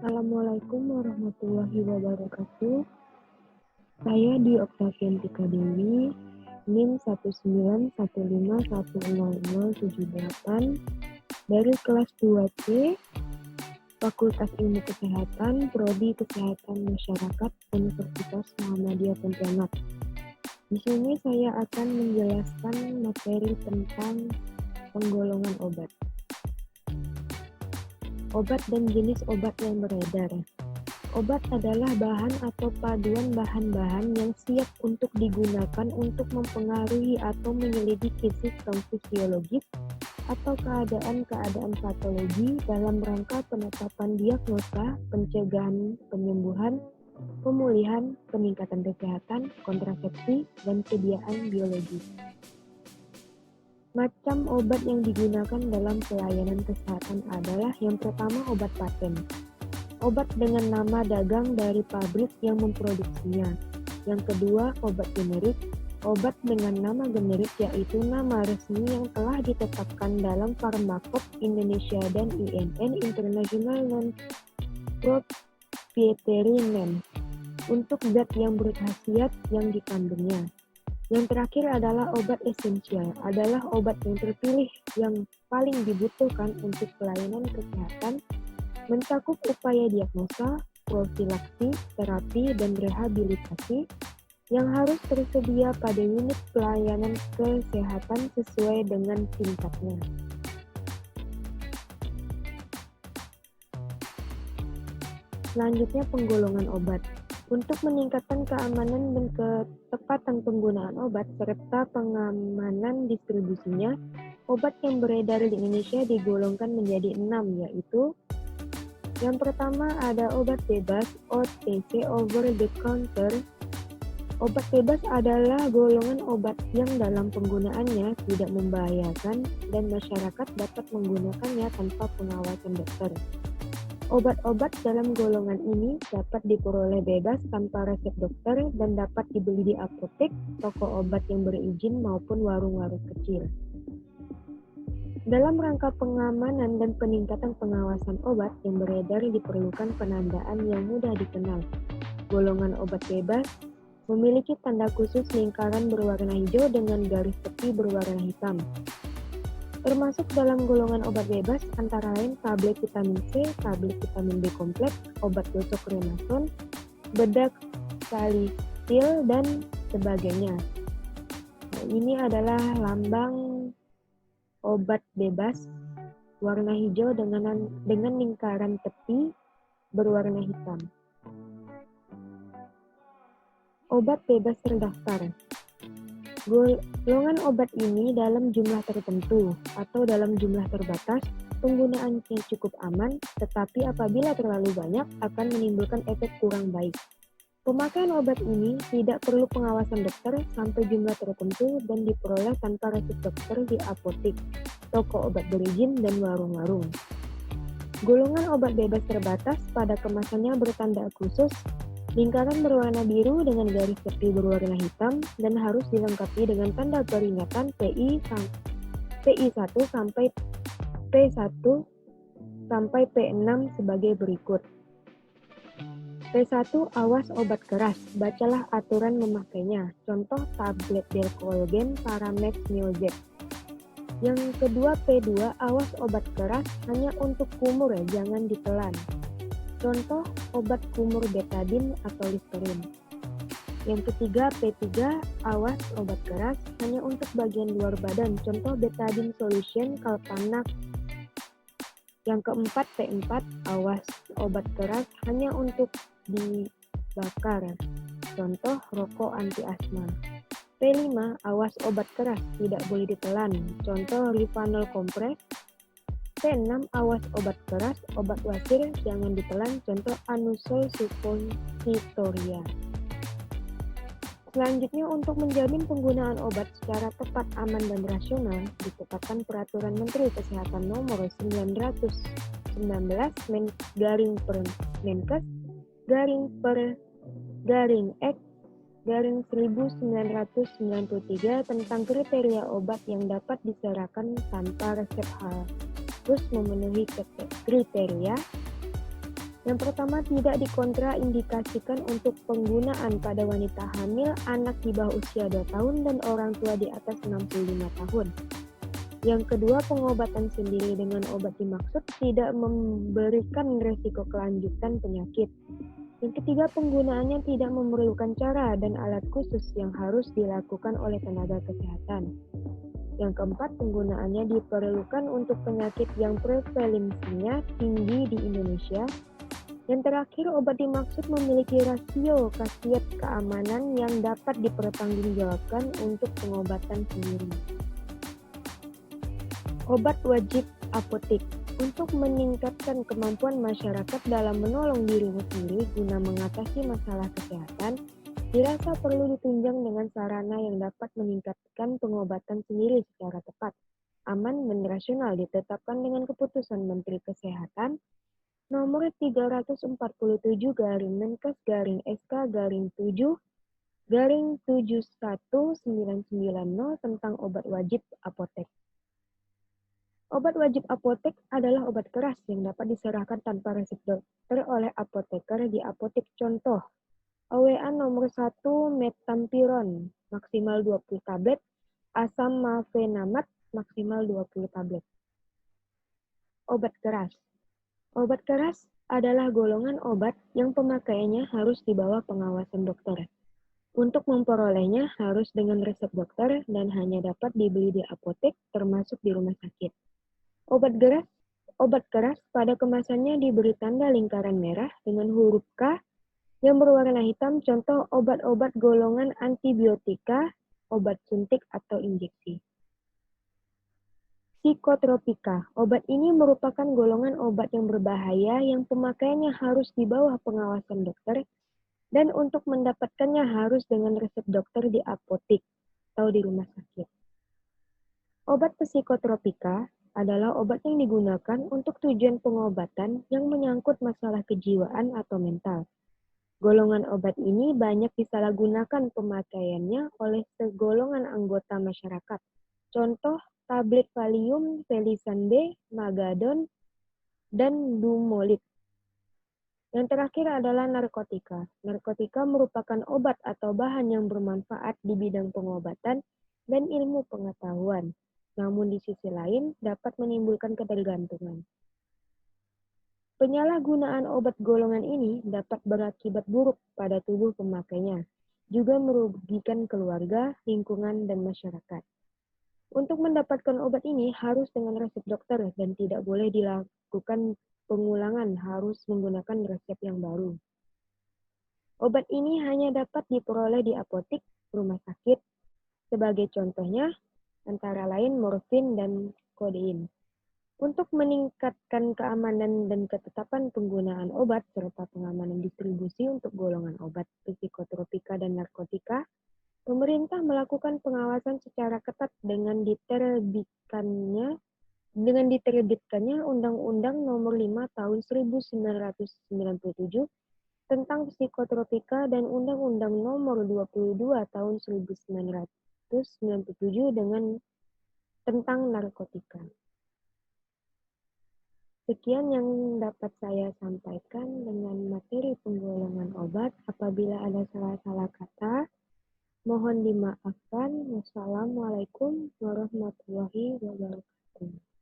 Assalamualaikum warahmatullahi wabarakatuh. Saya Dwi Oktaviantika Dewi, NIM 191510078 dari kelas 2C, Fakultas Ilmu Kesehatan, Prodi Kesehatan Masyarakat, Universitas Muhammadiyah Pontianak. Di sini saya akan menjelaskan materi tentang penggolongan obat. Obat dan jenis obat yang beredar. Obat adalah bahan atau paduan bahan-bahan yang siap untuk digunakan untuk mempengaruhi atau menyelidiki sistem fisiologis atau keadaan-keadaan patologi dalam rangka penetapan diagnosa, pencegahan, penyembuhan, pemulihan, peningkatan kesehatan, kontrasepsi, dan sediaan biologis. Macam obat yang digunakan dalam pelayanan kesehatan adalah yang pertama obat paten. Obat dengan nama dagang dari pabrik yang memproduksinya. Yang kedua, obat generik. Obat dengan nama generik yaitu nama resmi yang telah ditetapkan dalam Pharmacope Indonesia dan INN International Non-Proprietary Name untuk zat yang berkhasiat yang dikandungnya. Yang terakhir adalah obat esensial, adalah obat yang terpilih yang paling dibutuhkan untuk pelayanan kesehatan, mencakup upaya diagnosa, profilaksi, terapi, dan rehabilitasi yang harus tersedia pada unit pelayanan kesehatan sesuai dengan tingkatnya. Selanjutnya penggolongan obat. Untuk meningkatkan keamanan dan ketepatan penggunaan obat serta pengamanan distribusinya, obat yang beredar di Indonesia digolongkan menjadi 6, yaitu yang pertama ada obat bebas OTC over the counter. Obat bebas adalah golongan obat yang dalam penggunaannya tidak membahayakan dan masyarakat dapat menggunakannya tanpa pengawasan dokter. Obat-obat dalam golongan ini dapat diperoleh bebas tanpa resep dokter dan dapat dibeli di apotek, toko obat yang berizin maupun warung-warung kecil. Dalam rangka pengamanan dan peningkatan pengawasan obat yang beredar diperlukan penandaan yang mudah dikenal. Golongan obat bebas memiliki tanda khusus lingkaran berwarna hijau dengan garis tepi berwarna hitam. Termasuk dalam golongan obat bebas antara lain tablet vitamin C, tablet vitamin B kompleks, obat gosok remason, bedak salisil, dan sebagainya. Nah, ini adalah lambang obat bebas warna hijau dengan lingkaran tepi berwarna hitam. Obat bebas terdaftar. Golongan obat ini dalam jumlah tertentu atau dalam jumlah terbatas, penggunaannya cukup aman, tetapi apabila terlalu banyak akan menimbulkan efek kurang baik. Pemakaian obat ini tidak perlu pengawasan dokter sampai jumlah tertentu dan diperoleh tanpa resep dokter di apotek, toko obat berizin, dan warung-warung. Golongan obat bebas terbatas pada kemasannya bertanda khusus, lingkaran berwarna biru dengan garis tepi berwarna hitam dan harus dilengkapi dengan tanda peringatan PI 1 sampai P1 sampai P6 sebagai berikut. P1 awas obat keras, bacalah aturan memakainya. Contoh tablet Delcolgen Paramex Neozet. Yang kedua P2 awas obat keras hanya untuk kumur, jangan ditelan. Contoh obat kumur betadin atau Listerine. Yang ketiga P3 awas obat keras hanya untuk bagian luar badan. Contoh betadine solution Kalpanac. Yang keempat P4 awas obat keras hanya untuk dibakar. Contoh rokok anti asma. P5 awas obat keras tidak boleh ditelan. Contoh Rivanol kompres. P6 awas obat keras, obat wasir jangan ditelan, contoh Anusol suppositoria. Selanjutnya untuk menjamin penggunaan obat secara tepat, aman, dan rasional, ditetapkan Peraturan Menteri Kesehatan Nomor 919 Menkes X 1993 tentang kriteria obat yang dapat diserahkan tanpa resep harus memenuhi kriteria Yang pertama, tidak dikontraindikasikan untuk penggunaan pada wanita hamil, anak di bawah usia 2 tahun, dan orang tua di atas 65 tahun. Yang kedua, pengobatan sendiri dengan obat dimaksud tidak memberikan resiko kelanjutan penyakit. Yang ketiga, penggunaannya tidak memerlukan cara dan alat khusus yang harus dilakukan oleh tenaga kesehatan. Yang keempat, penggunaannya diperlukan untuk penyakit yang prevalensinya tinggi di Indonesia. Yang terakhir, obat dimaksud memiliki rasio khasiat keamanan yang dapat dipertanggungjawabkan untuk pengobatan sendiri. Obat wajib apotek. Untuk meningkatkan kemampuan masyarakat dalam menolong dirinya sendiri guna mengatasi masalah kesehatan, dirasa perlu ditunjang dengan sarana yang dapat meningkatkan pengobatan sendiri secara tepat, aman, dan rasional ditetapkan dengan keputusan Menteri Kesehatan nomor 347/SK/7/71990 tentang obat wajib apotek. Obat wajib apotek adalah obat keras yang dapat diserahkan tanpa resep dokter oleh apoteker di apotek. Contoh, OWA nomor 1 metampiron maksimal 20 tablet, asam mafenamat maksimal 20 tablet. Obat keras. Obat keras adalah golongan obat yang pemakaiannya harus di bawah pengawasan dokter. Untuk memperolehnya harus dengan resep dokter dan hanya dapat dibeli di apotek termasuk di rumah sakit. Obat keras pada kemasannya diberi tanda lingkaran merah dengan huruf K yang berwarna hitam, contoh obat-obat golongan antibiotika, obat suntik atau injeksi. Psikotropika. Obat ini merupakan golongan obat yang berbahaya yang pemakaiannya harus di bawah pengawasan dokter dan untuk mendapatkannya harus dengan resep dokter di apotek atau di rumah sakit. Obat psikotropika adalah obat yang digunakan untuk tujuan pengobatan yang menyangkut masalah kejiwaan atau mental. Golongan obat ini banyak disalahgunakan pemakaiannya oleh segolongan anggota masyarakat. Contoh, tablet Valium, Velisan B, Magadon, dan Dumolit. Yang terakhir adalah narkotika. Narkotika merupakan obat atau bahan yang bermanfaat di bidang pengobatan dan ilmu pengetahuan, namun di sisi lain dapat menimbulkan ketergantungan. Penyalahgunaan obat golongan ini dapat berakibat buruk pada tubuh pemakainya, juga merugikan keluarga, lingkungan, dan masyarakat. Untuk mendapatkan obat ini harus dengan resep dokter dan tidak boleh dilakukan pengulangan, harus menggunakan resep yang baru. Obat ini hanya dapat diperoleh di apotek, rumah sakit, sebagai contohnya antara lain morfin dan kodein. Untuk meningkatkan keamanan dan ketetapan penggunaan obat serta pengamanan distribusi untuk golongan obat psikotropika dan narkotika, pemerintah melakukan pengawasan secara ketat dengan diterbitkannya Undang-Undang Nomor 5 Tahun 1997 tentang psikotropika dan Undang-Undang Nomor 22 Tahun 1997 tentang narkotika. Sekian yang dapat saya sampaikan dengan materi penggolongan obat. Apabila ada salah-salah kata, mohon dimaafkan. Wassalamualaikum warahmatullahi wabarakatuh.